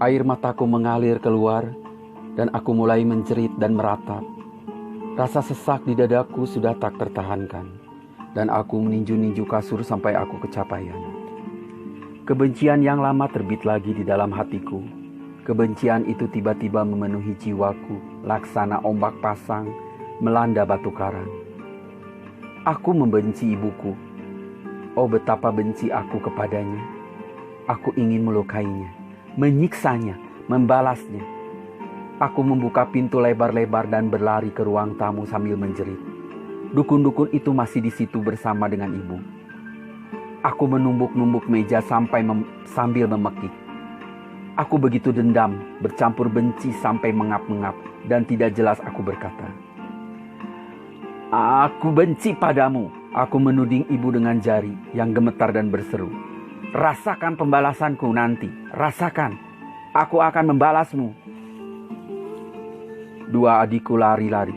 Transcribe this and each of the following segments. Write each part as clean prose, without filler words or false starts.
Air mataku mengalir keluar, dan aku mulai menjerit dan meratap. Rasa sesak di dadaku sudah tak tertahankan, dan aku meninju-ninju kasur sampai aku kecapaian. Kebencian yang lama terbit lagi di dalam hatiku. Kebencian itu tiba-tiba memenuhi jiwaku, laksana ombak pasang melanda batu karang. Aku membenci ibuku. Oh, betapa benci aku kepadanya. Aku ingin melukainya, menyiksanya, membalasnya. Aku membuka pintu lebar-lebar dan berlari ke ruang tamu sambil menjerit. Dukun-dukun itu masih di situ bersama dengan ibu. Aku menumbuk-numbuk meja sambil memekik. Aku begitu dendam, bercampur benci sampai mengap-ngap, dan tidak jelas aku berkata. Aku benci padamu. Aku menuding ibu dengan jari yang gemetar dan berseru. Rasakan pembalasanku nanti, rasakan. Aku akan membalasmu. Dua adikku lari-lari.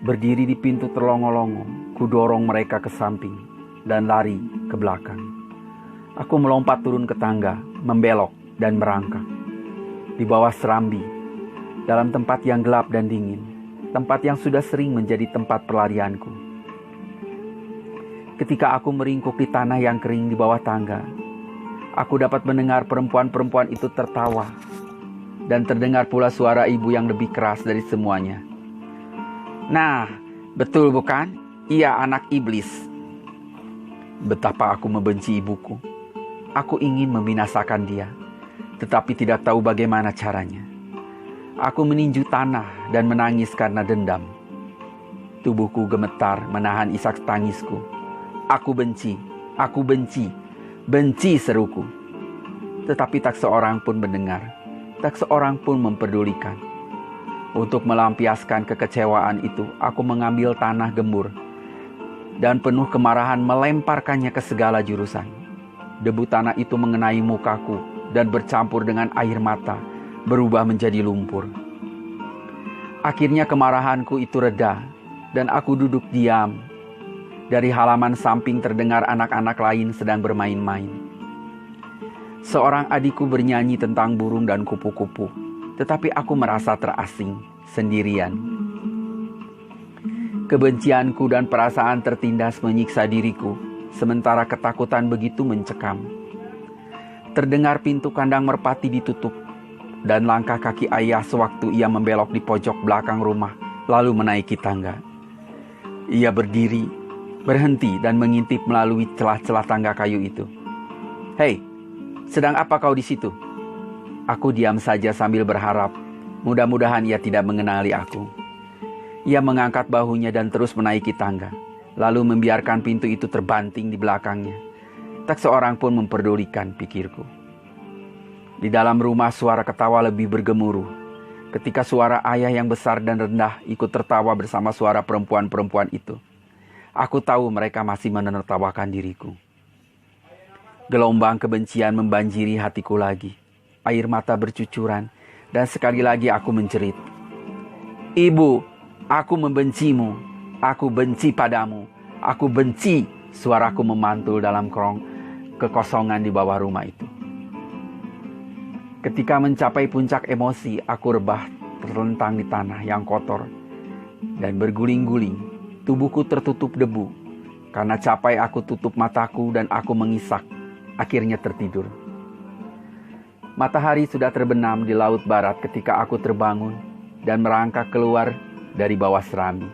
Berdiri di pintu terlongo-longo, ku dorong mereka ke samping dan lari ke belakang. Aku melompat turun ke tangga, membelok dan merangkak. Di bawah serambi, dalam tempat yang gelap dan dingin, tempat yang sudah sering menjadi tempat pelarianku. Ketika aku meringkuk di tanah yang kering di bawah tangga, aku dapat mendengar perempuan-perempuan itu tertawa. Dan terdengar pula suara ibu yang lebih keras dari semuanya. Nah, betul bukan? Ia anak iblis. Betapa aku membenci ibuku. Aku ingin membinasakan dia, tetapi tidak tahu bagaimana caranya. Aku meninju tanah dan menangis karena dendam. Tubuhku gemetar menahan isak tangisku. Aku benci, benci seruku. Tetapi tak seorang pun mendengar. Tak seorang pun memperdulikan. Untuk melampiaskan kekecewaan itu, aku mengambil tanah gembur dan penuh kemarahan melemparkannya ke segala jurusan. Debu tanah itu mengenai mukaku dan bercampur dengan air mata, berubah menjadi lumpur. Akhirnya kemarahanku itu reda dan aku duduk diam. Dari halaman samping terdengar anak-anak lain sedang bermain-main. Seorang adikku bernyanyi tentang burung dan kupu-kupu, tetapi aku merasa terasing, sendirian. Kebencianku dan perasaan tertindas menyiksa diriku, sementara ketakutan begitu mencekam. Terdengar pintu kandang merpati ditutup, dan langkah kaki ayah sewaktu ia membelok di pojok belakang rumah, lalu menaiki tangga. Ia berdiri, berhenti dan mengintip melalui celah-celah tangga kayu itu. Hei! Sedang apa kau di situ? Aku diam saja sambil berharap. Mudah-mudahan ia tidak mengenali aku. Ia mengangkat bahunya dan terus menaiki tangga. Lalu membiarkan pintu itu terbanting di belakangnya. Tak seorang pun memperdulikan, pikirku. Di dalam rumah suara ketawa lebih bergemuruh. Ketika suara ayah yang besar dan rendah ikut tertawa bersama suara perempuan-perempuan itu. Aku tahu mereka masih menertawakan diriku. Gelombang kebencian membanjiri hatiku lagi. Air mata bercucuran dan sekali lagi aku menjerit. Ibu, aku membencimu. Aku benci padamu. Aku benci. Suaraku memantul dalam kekosongan di bawah rumah itu. Ketika mencapai puncak emosi, aku rebah terlentang di tanah yang kotor dan berguling-guling. Tubuhku tertutup debu. Karena capai aku tutup mataku dan aku mengisak. Akhirnya tertidur. Matahari sudah terbenam di laut barat ketika aku terbangun dan merangkak keluar dari bawah serambi.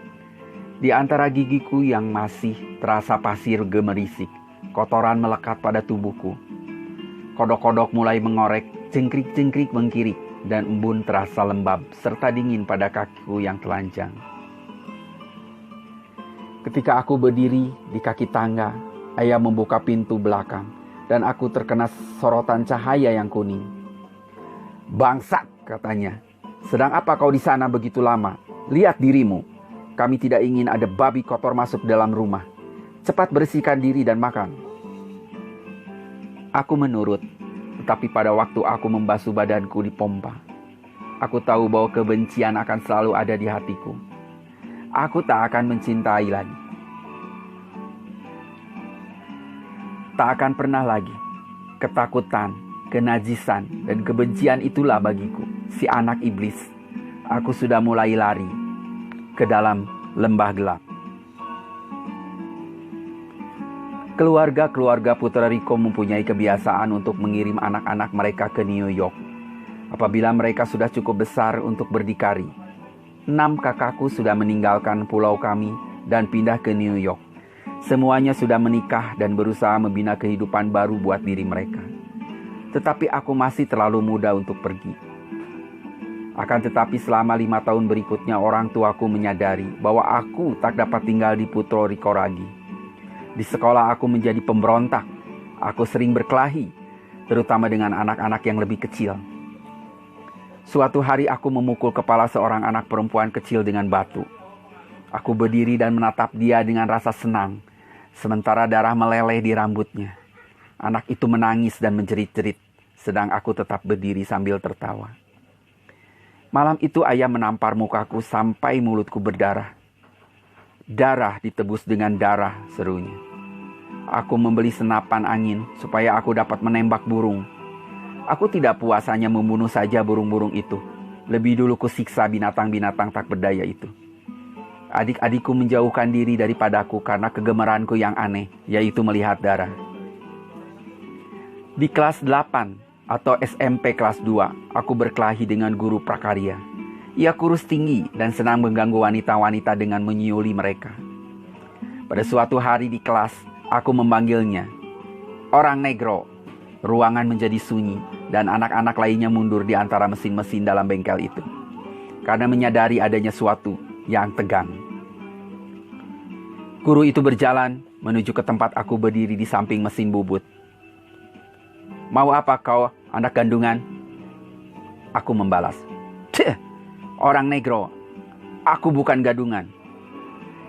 Di antara gigiku yang masih terasa pasir gemerisik, kotoran melekat pada tubuhku. Kodok-kodok mulai mengorek, jengkrik-jengkrik mengkirik, dan embun terasa lembab serta dingin pada kakiku yang telanjang. Ketika aku berdiri di kaki tangga, ayah membuka pintu belakang. Dan aku terkena sorotan cahaya yang kuning. Bangsat, katanya. Sedang apa kau di sana begitu lama? Lihat dirimu. Kami tidak ingin ada babi kotor masuk dalam rumah. Cepat bersihkan diri dan makan. Aku menurut. Tetapi pada waktu aku membasuh badanku di pompa, aku tahu bahwa kebencian akan selalu ada di hatiku. Aku tak akan mencintai lagi. Tak akan pernah lagi. Ketakutan, kenajisan, dan kebencian itulah bagiku, si anak iblis. Aku sudah mulai lari ke dalam lembah gelap. Keluarga-keluarga Putra Rico mempunyai kebiasaan untuk mengirim anak-anak mereka ke New York apabila mereka sudah cukup besar untuk berdikari. 6 kakakku sudah meninggalkan pulau kami dan pindah ke New York. Semuanya sudah menikah dan berusaha membina kehidupan baru buat diri mereka. Tetapi aku masih terlalu muda untuk pergi. Akan tetapi selama 5 tahun berikutnya orang tuaku menyadari bahwa aku tak dapat tinggal di Puerto Rico lagi. Di sekolah aku menjadi pemberontak. Aku sering berkelahi, terutama dengan anak-anak yang lebih kecil. Suatu hari aku memukul kepala seorang anak perempuan kecil dengan batu. Aku berdiri dan menatap dia dengan rasa senang, sementara darah meleleh di rambutnya. Anak itu menangis dan menjerit-jerit, sedang aku tetap berdiri sambil tertawa. Malam itu ayah menampar mukaku sampai mulutku berdarah. Darah ditebus dengan darah, serunya. Aku membeli senapan angin supaya aku dapat menembak burung. Aku tidak puas hanya membunuh saja burung-burung itu. Lebih dulu kusiksa binatang-binatang tak berdaya itu. Adik-adikku menjauhkan diri daripadaku karena kegemaranku yang aneh, yaitu melihat darah. Di kelas 8 atau SMP kelas 2, aku berkelahi dengan guru prakarya. Ia kurus tinggi dan senang mengganggu wanita-wanita dengan menyiuli mereka. Pada suatu hari di kelas, aku memanggilnya, "Orang negro." Ruangan menjadi sunyi dan anak-anak lainnya mundur di antara mesin-mesin dalam bengkel itu, karena menyadari adanya sesuatu yang tegang. Guru itu berjalan menuju ke tempat aku berdiri di samping mesin bubut. "Mau apa kau, anak gandungan?" Aku membalas, "Cih! Orang negro, aku bukan gadungan."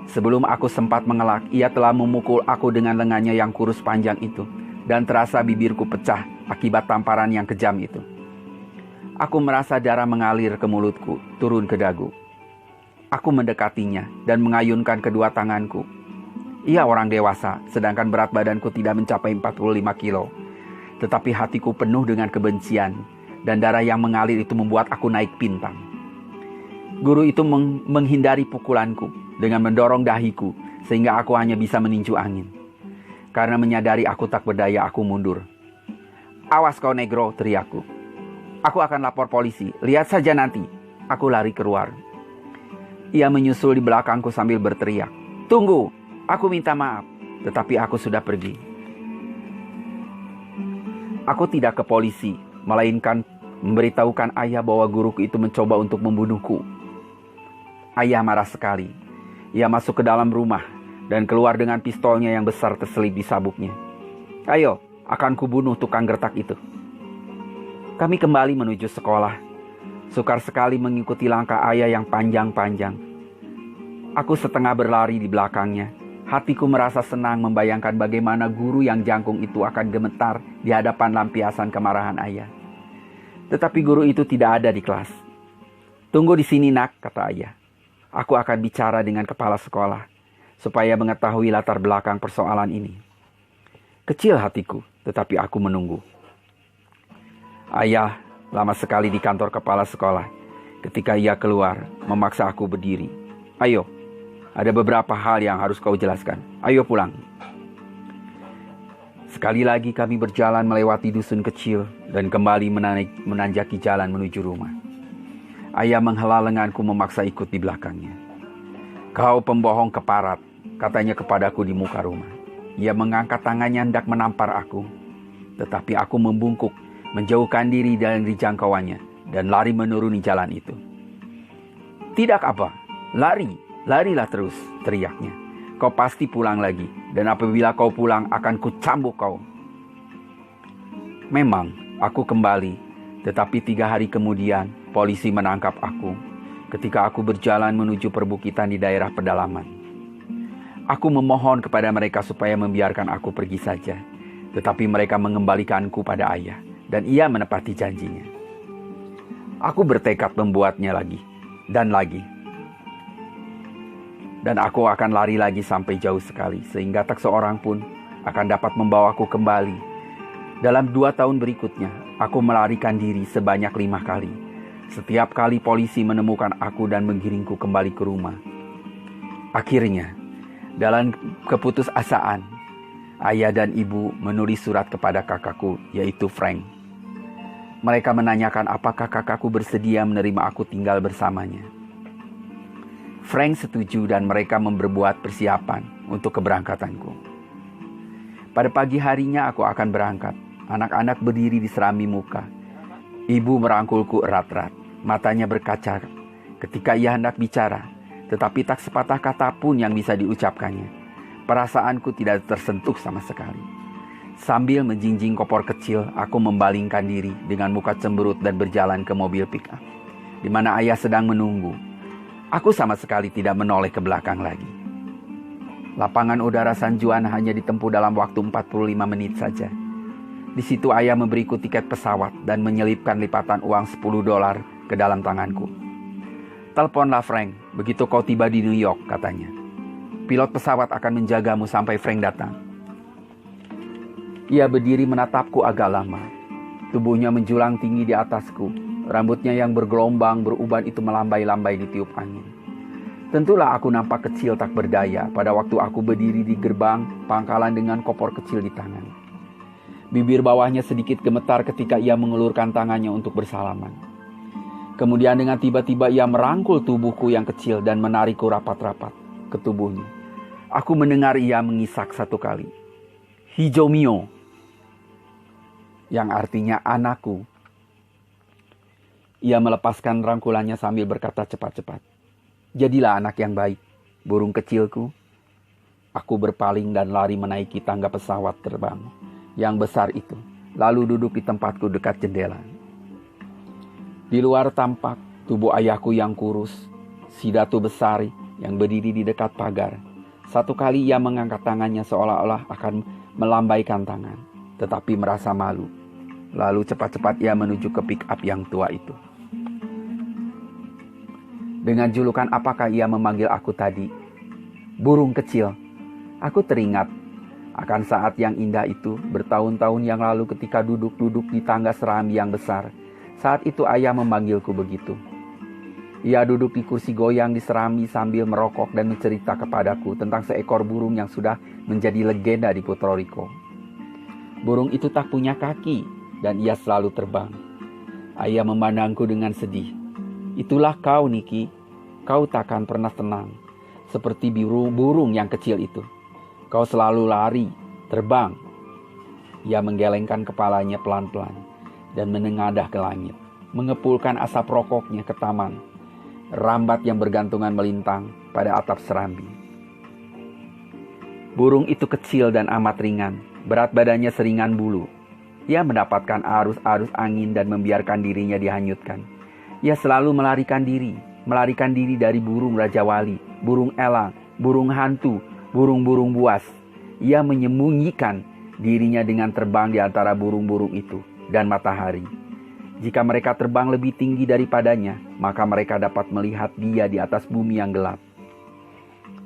Sebelum aku sempat mengelak, ia telah memukul aku dengan lengannya yang kurus panjang itu, dan terasa bibirku pecah akibat tamparan yang kejam itu. Aku merasa darah mengalir ke mulutku, turun ke dagu. Aku mendekatinya dan mengayunkan kedua tanganku. Ia orang dewasa, sedangkan berat badanku tidak mencapai 45 kilo. Tetapi hatiku penuh dengan kebencian, dan darah yang mengalir itu membuat aku naik pincang. Guru itu menghindari pukulanku dengan mendorong dahiku sehingga aku hanya bisa meninju angin. Karena menyadari aku tak berdaya, aku mundur. "Awas kau negro," teriakku. "Aku akan lapor polisi, lihat saja nanti." Aku lari keluar. Ia menyusul di belakangku sambil berteriak, "Tunggu, aku minta maaf." Tetapi aku sudah pergi. Aku tidak ke polisi, melainkan memberitahukan ayah bahwa guruku itu mencoba untuk membunuhku. Ayah marah sekali. Ia masuk ke dalam rumah dan keluar dengan pistolnya yang besar terselip di sabuknya. "Ayo, akan kubunuh tukang gertak itu." Kami kembali menuju sekolah. Sukar sekali mengikuti langkah ayah yang panjang-panjang. Aku setengah berlari di belakangnya. Hatiku merasa senang membayangkan bagaimana guru yang jangkung itu akan gemetar di hadapan lampiasan kemarahan ayah. Tetapi guru itu tidak ada di kelas. "Tunggu di sini, nak," kata ayah. "Aku akan bicara dengan kepala sekolah supaya mengetahui latar belakang persoalan ini." Kecil hatiku, tetapi aku menunggu. Ayah lama sekali di kantor kepala sekolah. Ketika ia keluar, memaksa aku berdiri. "Ayo, ada beberapa hal yang harus kau jelaskan. Ayo pulang." Sekali lagi kami berjalan melewati dusun kecil dan kembali menanjaki jalan menuju rumah. Ayah menghela lenganku memaksa ikut di belakangnya. "Kau pembohong keparat," katanya kepadaku di muka rumah. Ia mengangkat tangannya hendak menampar aku. Tetapi aku membungkuk, menjauhkan diri dari jangkauannya, dan lari menuruni jalan itu. "Tidak apa, larilah terus," teriaknya. "Kau pasti pulang lagi, dan apabila kau pulang akan kucambuk kau." Memang, aku kembali, tetapi 3 hari kemudian, polisi menangkap aku ketika aku berjalan menuju perbukitan di daerah pedalaman. Aku memohon kepada mereka supaya membiarkan aku pergi saja, tetapi mereka mengembalikanku pada ayah, dan ia menepati janjinya. Aku bertekad membuatnya lagi, dan lagi. Dan aku akan lari lagi sampai jauh sekali, sehingga tak seorang pun akan dapat membawaku kembali Dalam 2 tahun berikutnya, aku melarikan diri sebanyak 5 kali. Setiap kali polisi menemukan aku dan menggiringku kembali ke rumah. Akhirnya, dalam keputusasaan, ayah dan ibu menulis surat kepada kakakku, yaitu Frank. Mereka menanyakan apakah kakakku bersedia menerima aku tinggal bersamanya. Frank setuju dan mereka berbuat persiapan untuk keberangkatanku. Pada pagi harinya aku akan berangkat. Anak-anak berdiri di serambi muka. Ibu merangkulku erat-erat. Matanya berkaca ketika ia hendak bicara. Tetapi tak sepatah kata pun yang bisa diucapkannya. Perasaanku tidak tersentuh sama sekali. Sambil menjinjing kopor kecil, aku membalingkan diri dengan muka cemberut dan berjalan ke mobil pick-up, di mana ayah sedang menunggu. Aku sama sekali tidak menoleh ke belakang lagi. Lapangan udara San Juan hanya ditempuh dalam waktu 45 menit saja. Di situ ayah memberiku tiket pesawat dan menyelipkan lipatan uang $10 ke dalam tanganku. "Teleponlah Frank, begitu kau tiba di New York," katanya. "Pilot pesawat akan menjagamu sampai Frank datang." Ia berdiri menatapku agak lama. Tubuhnya menjulang tinggi di atasku. Rambutnya yang bergelombang beruban itu melambai-lambai ditiup angin. Tentulah aku nampak kecil tak berdaya pada waktu aku berdiri di gerbang pangkalan dengan kopor kecil di tangan. Bibir bawahnya sedikit gemetar ketika ia mengulurkan tangannya untuk bersalaman. Kemudian dengan tiba-tiba ia merangkul tubuhku yang kecil dan menarikku rapat-rapat ke tubuhnya. Aku mendengar ia mengisak satu kali, "Hijau Mio," yang artinya anakku. Ia melepaskan rangkulannya sambil berkata cepat-cepat, "Jadilah anak yang baik, burung kecilku." Aku berpaling dan lari menaiki tangga pesawat terbang yang besar itu, lalu duduk di tempatku dekat jendela. Di luar tampak tubuh ayahku yang kurus, si datu besar yang berdiri di dekat pagar. Satu kali ia mengangkat tangannya seolah-olah akan melambaikan tangan, tetapi merasa malu. Lalu cepat-cepat ia menuju ke pick-up yang tua itu. Dengan julukan apakah ia memanggil aku tadi? "Burung kecil." Aku teringat akan saat yang indah itu bertahun-tahun yang lalu ketika duduk-duduk di tangga serambi yang besar. Saat itu ayah memanggilku begitu. Ia duduk di kursi goyang di serambi sambil merokok dan mencerita kepadaku tentang seekor burung yang sudah menjadi legenda di Puerto Rico. Burung itu tak punya kaki dan ia selalu terbang. Ayah memandangku dengan sedih. "Itulah kau, Niki. Kau takkan pernah tenang. Seperti burung yang kecil itu. Kau selalu lari, terbang." Ia menggelengkan kepalanya pelan-pelan dan menengadah ke langit, mengepulkan asap rokoknya ke taman, rambat yang bergantungan melintang pada atap serambi. Burung itu kecil dan amat ringan, berat badannya seringan bulu. Ia mendapatkan arus-arus angin dan membiarkan dirinya dihanyutkan. Ia selalu melarikan diri dari burung Raja Wali, burung elang, burung hantu, burung-burung buas. Ia menyembunyikan dirinya dengan terbang di antara burung-burung itu dan matahari. Jika mereka terbang lebih tinggi daripadanya, maka mereka dapat melihat dia di atas bumi yang gelap.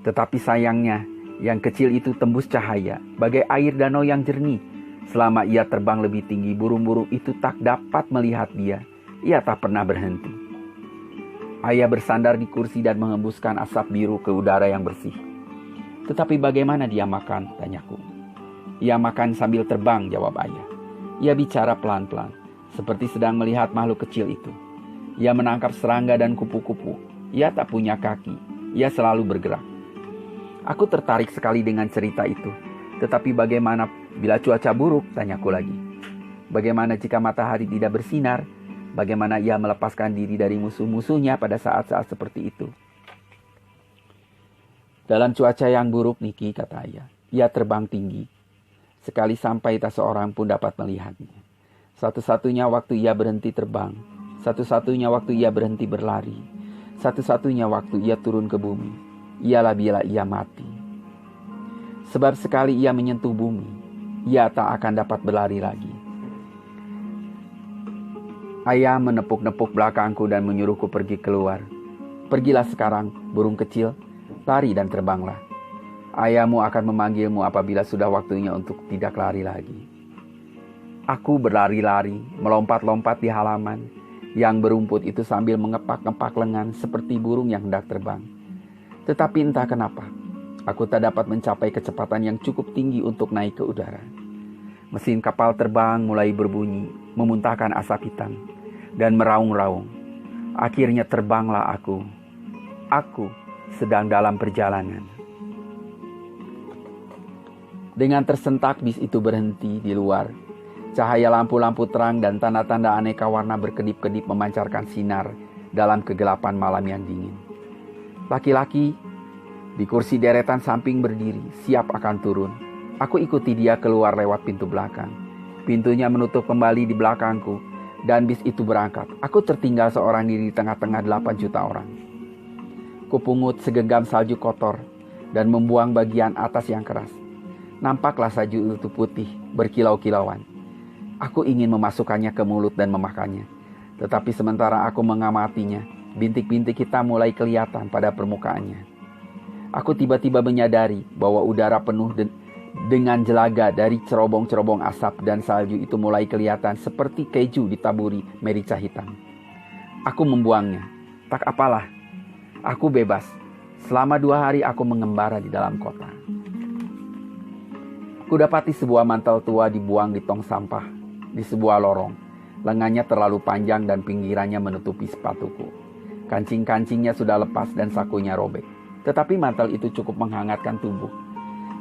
Tetapi sayangnya, yang kecil itu tembus cahaya, bagai air danau yang jernih. Selama ia terbang lebih tinggi, burung-burung itu tak dapat melihat dia. Ia tak pernah berhenti. Ayah bersandar di kursi dan mengembuskan asap biru ke udara yang bersih. "Tetapi bagaimana dia makan?" tanyaku. "Ia makan sambil terbang," jawab ayah. Ia bicara pelan-pelan, seperti sedang melihat makhluk kecil itu. Ia menangkap serangga dan kupu-kupu. Ia tak punya kaki. Ia selalu bergerak. Aku tertarik sekali dengan cerita itu. "Tetapi bagaimana bila cuaca buruk?" tanyaku lagi. "Bagaimana jika matahari tidak bersinar? Bagaimana ia melepaskan diri dari musuh-musuhnya pada saat-saat seperti itu?" "Dalam cuaca yang buruk, Niki," kata ayah, "ia terbang tinggi. Sekali sampai tak seorang pun dapat melihatnya. Satu-satunya waktu ia berhenti terbang, satu-satunya waktu ia berhenti berlari, satu-satunya waktu ia turun ke bumi, ialah bila ia mati. Sebab sekali ia menyentuh bumi, ia tak akan dapat berlari lagi." Ayah menepuk-nepuk belakangku dan menyuruhku pergi keluar. "Pergilah sekarang, burung kecil, lari dan terbanglah. Ayahmu akan memanggilmu apabila sudah waktunya untuk tidak lari lagi." Aku berlari-lari, melompat-lompat di halaman yang berumput itu sambil mengepak-ngepak lengan seperti burung yang hendak terbang. Tetapi entah kenapa, aku tak dapat mencapai kecepatan yang cukup tinggi untuk naik ke udara. Mesin kapal terbang mulai berbunyi, memuntahkan asap hitam, dan meraung-raung. Akhirnya terbanglah aku. Aku sedang dalam perjalanan. Dengan tersentak bis itu berhenti di luar. Cahaya lampu-lampu terang dan tanda-tanda aneka warna berkedip-kedip memancarkan sinar dalam kegelapan malam yang dingin. Laki-laki di kursi deretan samping berdiri, siap akan turun. Aku ikuti dia keluar lewat pintu belakang. Pintunya menutup kembali di belakangku dan bis itu berangkat. Aku tertinggal seorang diri di tengah-tengah 8 juta orang. Kupungut segenggam salju kotor dan membuang bagian atas yang keras. Nampaklah salju itu putih, berkilau-kilauan. Aku ingin memasukkannya ke mulut dan memakannya. Tetapi sementara aku mengamatinya, bintik-bintik hitam mulai kelihatan pada permukaannya. Aku tiba-tiba menyadari bahwa udara penuh dengan jelaga dari cerobong-cerobong asap dan salju itu mulai kelihatan seperti keju ditaburi merica hitam. Aku membuangnya. Tak apalah. Aku bebas. Selama 2 hari aku mengembara di dalam kota. Kudapati sebuah mantel tua dibuang di tong sampah di sebuah lorong. Lengannya terlalu panjang dan pinggirannya menutupi sepatuku. Kancing-kancingnya sudah lepas dan sakunya robek. Tetapi mantel itu cukup menghangatkan tubuh.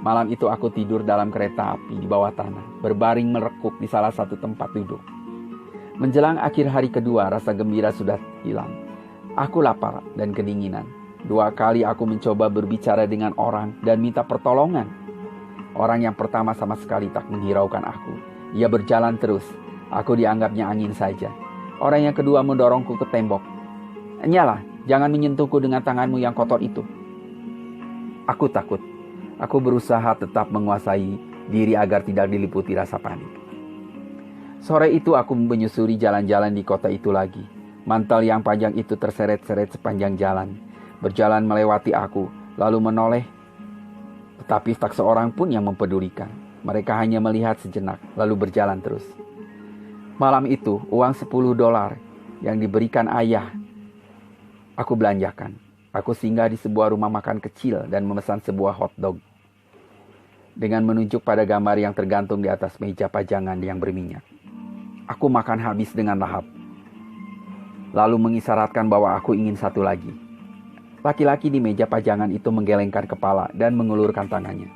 Malam itu aku tidur dalam kereta api di bawah tanah, berbaring merekuk di salah satu tempat duduk. Menjelang akhir hari kedua, rasa gembira sudah hilang. Aku lapar dan kedinginan. 2 kali aku mencoba berbicara dengan orang dan minta pertolongan. Orang yang pertama sama sekali tak menghiraukan aku. Ia berjalan terus. Aku dianggapnya angin saja. Orang yang kedua mendorongku ke tembok. "Nyalah, jangan menyentuhku dengan tanganmu yang kotor itu." Aku takut. Aku berusaha tetap menguasai diri agar tidak diliputi rasa panik. Sore itu aku menyusuri jalan-jalan di kota itu lagi. Mantel yang panjang itu terseret-seret sepanjang jalan. Berjalan melewati aku, lalu menoleh. Tetapi tak seorang pun yang mempedulikan. Mereka hanya melihat sejenak, lalu berjalan terus. Malam itu, uang $10 yang diberikan ayah aku belanjakan. Aku singgah di sebuah rumah makan kecil dan memesan sebuah hotdog. Dengan menunjuk pada gambar yang tergantung di atas meja pajangan yang berminyak. Aku makan habis dengan lahap. Lalu mengisyaratkan bahwa aku ingin satu lagi. Laki-laki di meja pajangan itu menggelengkan kepala dan mengulurkan tangannya.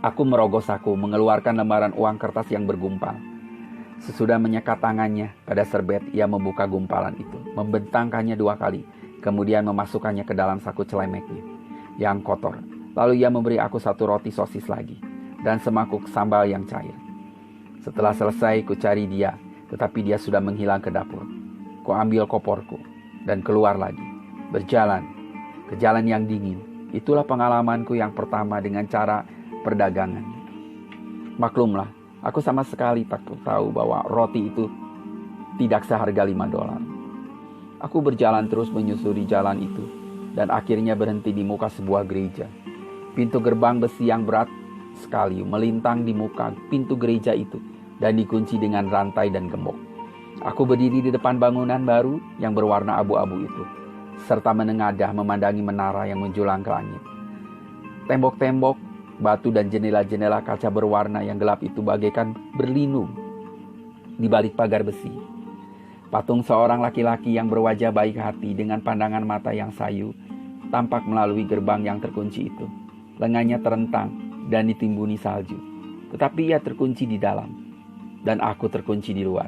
Aku merogoh saku, mengeluarkan lembaran uang kertas yang bergumpal. Sesudah menyekat tangannya pada serbet, ia membuka gumpalan itu, membentangkannya 2 kali, kemudian memasukkannya ke dalam saku celemeknya yang kotor. Lalu ia memberi aku 1 roti sosis lagi dan semangkuk sambal yang cair. Setelah selesai, ku cari dia, tetapi dia sudah menghilang ke dapur. Ku ambil koporku dan keluar lagi. Berjalan ke jalan yang dingin. Itulah pengalamanku yang pertama dengan cara perdagangan. Maklumlah, aku sama sekali tak tahu bahwa roti itu tidak seharga $5. Aku berjalan terus menyusuri jalan itu dan akhirnya berhenti di muka sebuah gereja. Pintu gerbang besi yang berat sekali melintang di muka pintu gereja itu dan dikunci dengan rantai dan gembok. Aku berdiri di depan bangunan baru yang berwarna abu-abu itu, serta menengadah memandangi menara yang menjulang ke langit. Tembok-tembok, batu dan jendela-jendela kaca berwarna yang gelap itu bagaikan berlindung di balik pagar besi. Patung seorang laki-laki yang berwajah baik hati dengan pandangan mata yang sayu tampak melalui gerbang yang terkunci itu. Lengannya terentang dan ditimbuni salju, tetapi ia terkunci di dalam, dan aku terkunci di luar.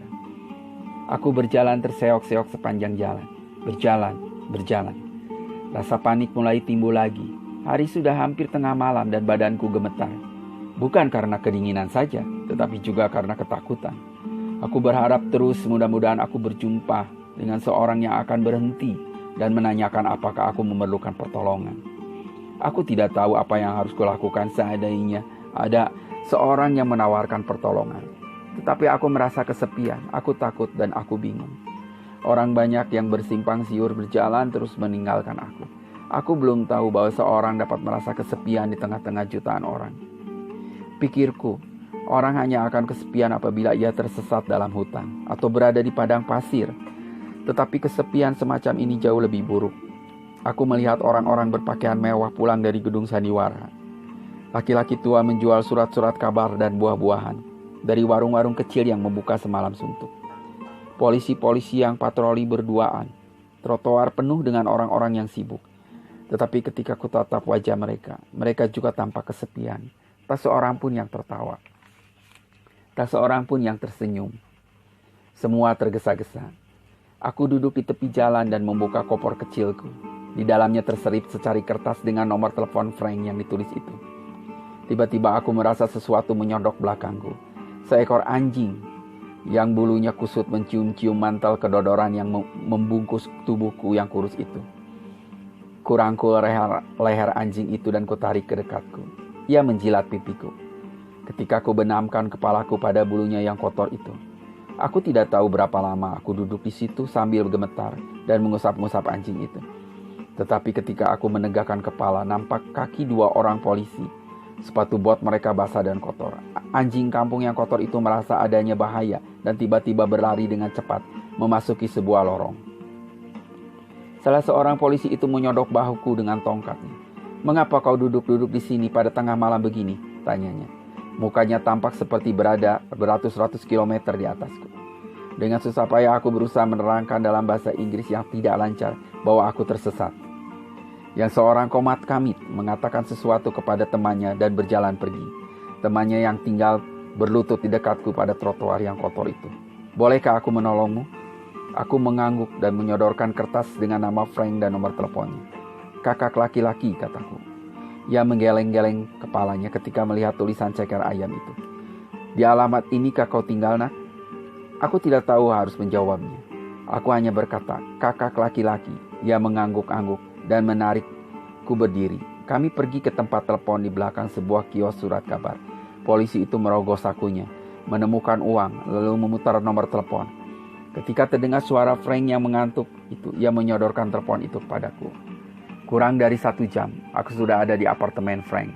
Aku berjalan terseok-seok sepanjang jalan, berjalan. Rasa panik mulai timbul lagi. Hari sudah hampir tengah malam dan badanku gemetar. Bukan karena kedinginan saja, tetapi juga karena ketakutan. Aku berharap terus mudah-mudahan aku berjumpa dengan seorang yang akan berhenti dan menanyakan apakah aku memerlukan pertolongan. Aku tidak tahu apa yang harus kulakukan seandainya ada seorang yang menawarkan pertolongan. Tetapi aku merasa kesepian, aku takut dan aku bingung. Orang banyak yang bersimpang siur berjalan terus meninggalkan aku. Aku belum tahu bahwa seorang dapat merasa kesepian di tengah-tengah jutaan orang. Pikirku, Orang hanya akan kesepian apabila ia tersesat dalam hutan atau berada di padang pasir. Tetapi kesepian semacam ini jauh lebih buruk. Aku melihat orang-orang berpakaian mewah pulang dari gedung sandiwara. Laki-laki tua menjual surat-surat kabar dan buah-buahan dari warung-warung kecil yang membuka semalam suntuk. Polisi-polisi yang patroli berduaan. Trotoar penuh dengan orang-orang yang sibuk. Tetapi ketika ku tatap wajah mereka, mereka juga tampak kesepian. Tak seorang pun yang tertawa. Tak seorang pun yang tersenyum. Semua tergesa-gesa. Aku duduk di tepi jalan dan membuka koper kecilku. Di dalamnya terselip secari kertas dengan nomor telepon Frank yang ditulis itu. Tiba-tiba aku merasa sesuatu menyodok belakangku. Seekor anjing yang bulunya kusut mencium-cium mantel kedodoran yang membungkus tubuhku yang kurus itu. Kurangkul leher anjing itu dan kutarik ke dekatku. Ia menjilat pipiku. Ketika ku benamkan kepalaku pada bulunya yang kotor itu, aku tidak tahu berapa lama aku duduk di situ sambil gemetar dan mengusap-ngusap anjing itu. Tetapi ketika aku menegakkan kepala, nampak kaki dua orang polisi. Sepatu bot mereka basah dan kotor. Anjing kampung yang kotor itu merasa adanya bahaya dan tiba-tiba berlari dengan cepat memasuki sebuah lorong. Salah seorang polisi itu menyodok bahuku dengan tongkatnya. "Mengapa kau duduk-duduk di sini pada tengah malam begini?" tanyanya. Mukanya tampak seperti berada beratus-ratus kilometer di atasku. Dengan susah payah aku berusaha menerangkan dalam bahasa Inggris yang tidak lancar bahwa aku tersesat. Yang seorang komat kamit mengatakan sesuatu kepada temannya dan berjalan pergi. Temannya yang tinggal berlutut di dekatku pada trotoar yang kotor itu. "Bolehkah aku menolongmu?" Aku mengangguk dan menyodorkan kertas dengan nama Frank dan nomor teleponnya. "Kakak laki-laki," kataku. Ia menggeleng-geleng kepalanya ketika melihat tulisan ceker ayam itu. "Di alamat ini kau tinggal, nak?" Aku tidak tahu harus menjawabnya. Aku hanya berkata, "Kakak laki-laki." Ia mengangguk-angguk dan menarikku berdiri. Kami pergi ke tempat telepon di belakang sebuah kios surat kabar. Polisi itu merogoh sakunya, menemukan uang, lalu memutar nomor telepon. Ketika terdengar suara Frank yang mengantuk itu, ia menyodorkan telepon itu kepadaku. Kurang dari 1 jam, aku sudah ada di apartemen Frank.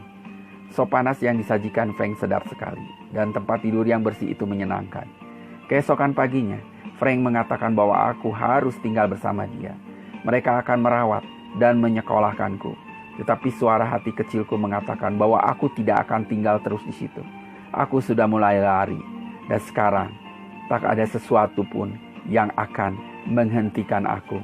Sop panas yang disajikan Frank sedap sekali, dan tempat tidur yang bersih itu menyenangkan. Keesokan paginya, Frank mengatakan bahwa aku harus tinggal bersama dia. Mereka akan merawat dan menyekolahkanku. Tetapi suara hati kecilku mengatakan bahwa aku tidak akan tinggal terus di situ. Aku sudah mulai lari, dan sekarang tak ada sesuatu pun yang akan menghentikan aku.